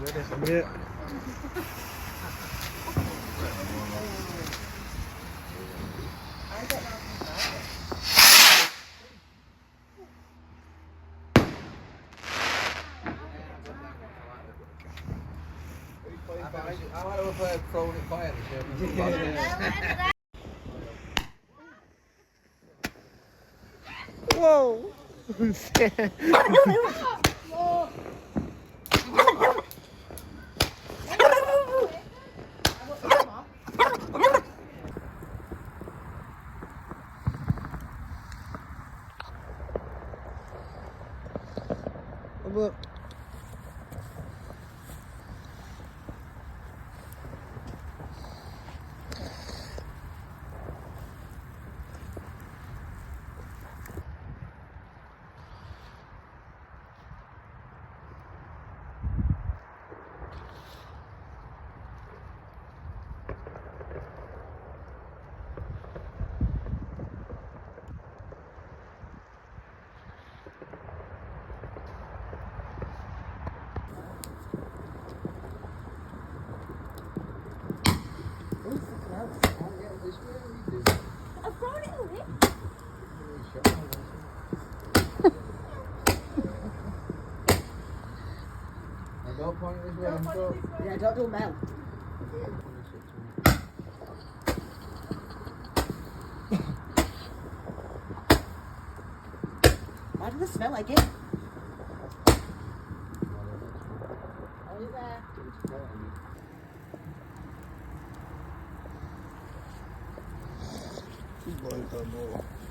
Yeah. I wonder if I've thrown it fire this year. Whoa. Look. I've thrown it away. Don't point this way. Yeah, don't do mouth. Why does it smell like it? Are you there? Boy, come on.